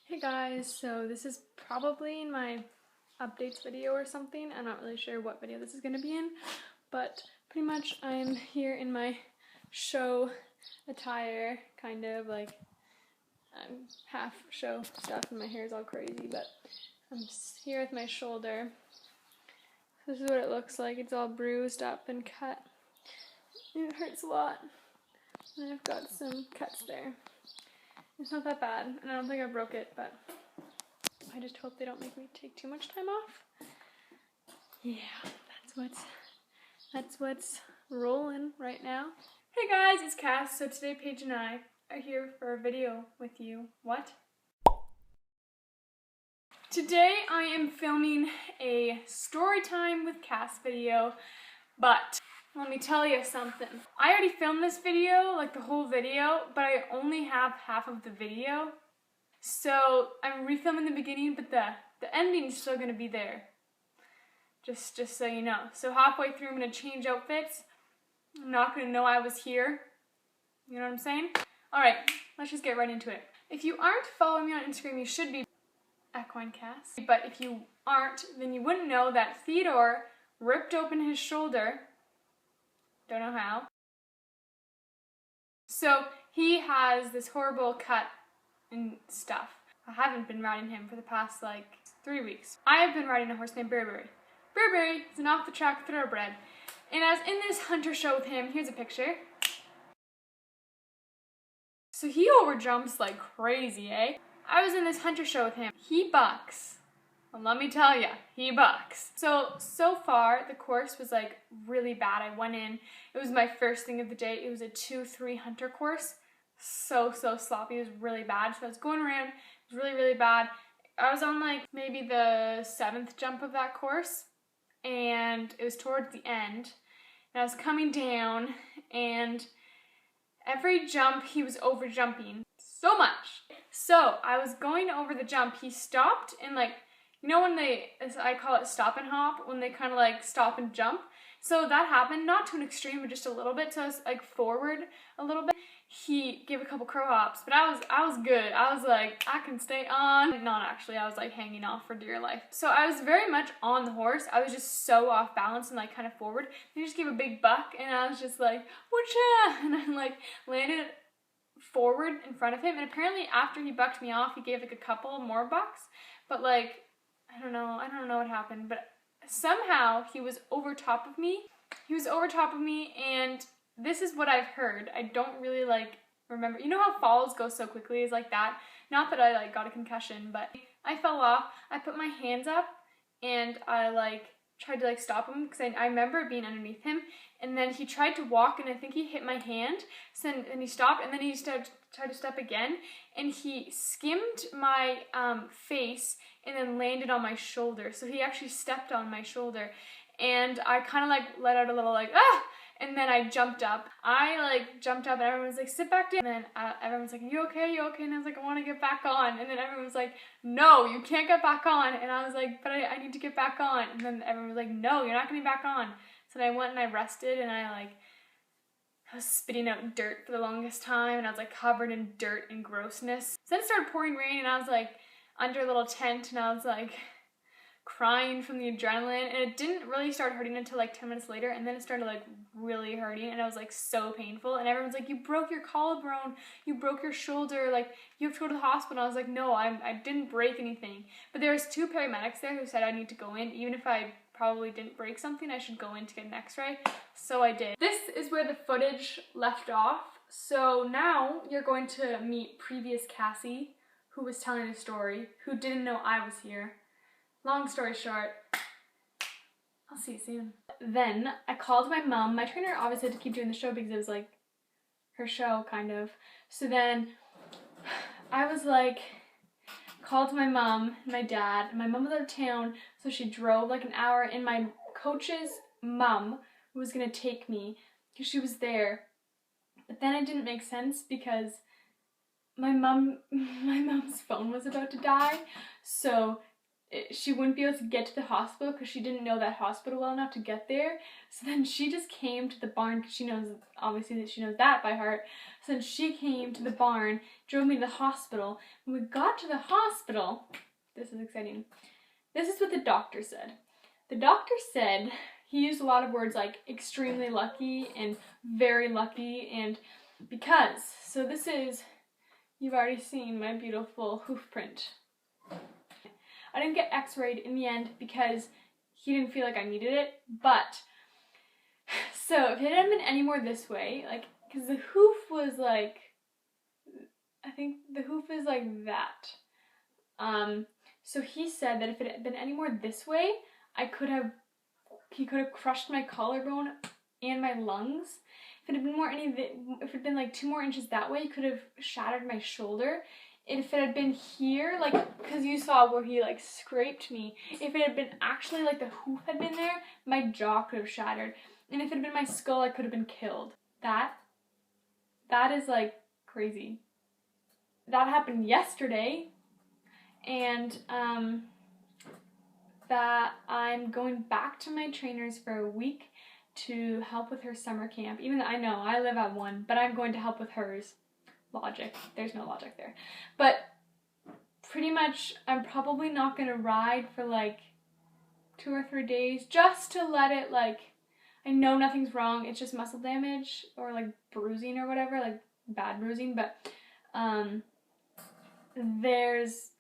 Hey guys, so this is probably in my updates video or something. I'm not really sure what video this is going to be in, but pretty much I'm here in my show attire, kind of like I'm half show stuff and my hair is all crazy, but I'm just here with my shoulder. This is what it looks like. It's all bruised up and cut. And it hurts a lot. And I've got some cuts there. It's not that bad, and I don't think I broke it, but I just hope they don't make me take too much time off. Yeah, that's what's rolling right now. Hey guys, it's Cass. So today Paige and I are here for a video with you. What? Today I am filming a story time with Cass video, but let me tell you something. I already filmed this video, like the whole video, but I only have half of the video. So I'm refilming the beginning, but the ending is still gonna be there. Just so you know. So halfway through I'm gonna change outfits. I'm not gonna know I was here. You know what I'm saying? Alright, let's just get right into it. If you aren't following me on Instagram, you should be Equinecass. But if you aren't, then you wouldn't know that Theodore ripped open his shoulder. Don't know how. So he has this horrible cut and stuff. I haven't been riding him for the past like 3 weeks. I have been riding a horse named Burberry. Burberry is an off-the-track thoroughbred. And as in this hunter show with him, here's a picture. So he overjumps like crazy, eh? I was in this hunter show with him. He bucks. Well, let me tell ya, he bucks. So far, the course was like really bad. I went in, it was my first thing of the day. It was a 2-3 hunter course. So sloppy, it was really bad. So I was going around, it was really bad. I was on like maybe the 7th jump of that course, and it was towards the end. And I was coming down, and every jump he was over jumping so much. So I was going over the jump, he stopped and like, you know when I call it stop and hop, when they kind of like stop and jump. So that happened, not to an extreme, but just a little bit, so I was like forward a little bit. He gave a couple crow hops, but I was good. I was like, I can stay on. Not actually, I was like hanging off for dear life. So I was very much on the horse. I was just so off balance and like kind of forward. He just gave a big buck and I was just like, whatcha? And I like landed forward in front of him. And apparently after he bucked me off, he gave like a couple more bucks. But like, I don't know what happened, but somehow he was over top of me. He was over top of me, and this is what I've heard. I don't really like remember. You know how falls go so quickly? It's like that. Not that I like got a concussion, but I fell off. I put my hands up and I like tried to like stop him because I remember being underneath him, and then he tried to walk and I think he hit my hand. So and he stopped, and then he tried to step again, and he skimmed my face and then landed on my shoulder. So he actually stepped on my shoulder, and I kind of like let out a little like ah, and then I jumped up. I like jumped up and everyone was like, sit back down. And then everyone was like, you okay? You okay? And I was like, I want to get back on. And then everyone was like, no, you can't get back on. And I was like, but I need to get back on. And then everyone was like, no, you're not getting back on. So then I went and I rested, and I was spitting out dirt for the longest time, and I was like covered in dirt and grossness. So then it started pouring rain, and I was like under a little tent, and I was like crying from the adrenaline, and it didn't really start hurting until like 10 minutes later, and then it started like really hurting, and it was like so painful, and everyone's like, you broke your collarbone, you broke your shoulder, like you have to go to the hospital. I was like, no, I didn't break anything. But there was 2 paramedics there who said I need to go in, even if I probably didn't break something, I should go in to get an x-ray. So I did. This is where the footage left off. So now you're going to meet previous Cassie, who was telling a story, who didn't know I was here. Long story short, I'll see you soon. Then I called my mom. My trainer obviously had to keep doing the show because it was like her show, kind of. So then I was like, called my mom and my dad. And my mom was out of town, so she drove like an hour, and my coach's mom was gonna take me because she was there. But then it didn't make sense because my mom's phone was about to die, so she wouldn't be able to get to the hospital because she didn't know that hospital well enough to get there. So then she just came to the barn because she knows, obviously, that she knows that by heart. So then she came to the barn, drove me to the hospital. When we got to the hospital, this is exciting. This is what the doctor said. The doctor said, he used a lot of words like extremely lucky and very lucky and because. So this is, you've already seen my beautiful hoof print. I didn't get x-rayed in the end because he didn't feel like I needed it, but, so if it hadn't been any more this way, like, because the hoof was like, I think the hoof is like that. So he said that if it had been any more this way, he could have crushed my collarbone and my lungs. If it had been if it had been like 2 more inches that way, he could have shattered my shoulder. If it had been here, like, because you saw where he like scraped me, if it had been actually like the hoof had been there, my jaw could have shattered. And if it had been my skull, I could have been killed. That is like crazy. That happened yesterday, and that I'm going back to my trainers for a week to help with her summer camp. Even though I know I live at one, but I'm going to help with hers. Logic. There's no logic there. But pretty much I'm probably not going to ride for like 2 or 3 days just to let it, like, I know nothing's wrong. It's just muscle damage or like bruising or whatever, like bad bruising, but there's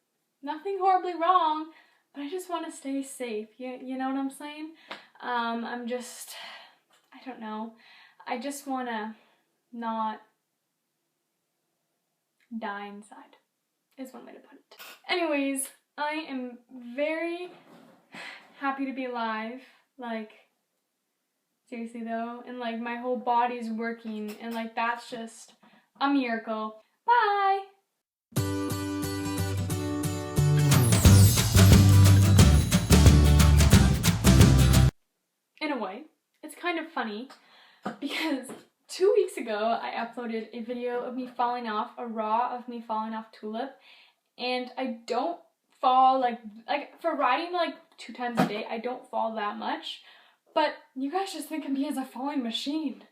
nothing horribly wrong, but I just want to stay safe. You know what I'm saying? I'm just, I don't know. I just want to not die inside, is one way to put it. Anyways, I am very happy to be alive, like, seriously though, and like my whole body's working, and like that's just a miracle. Bye! In a way, it's kind of funny because 2 weeks ago, I uploaded a video of me falling off, a raw of me falling off Tulip, and I don't fall, like for riding like 2 times a day, I don't fall that much, but you guys just think of me as a falling machine.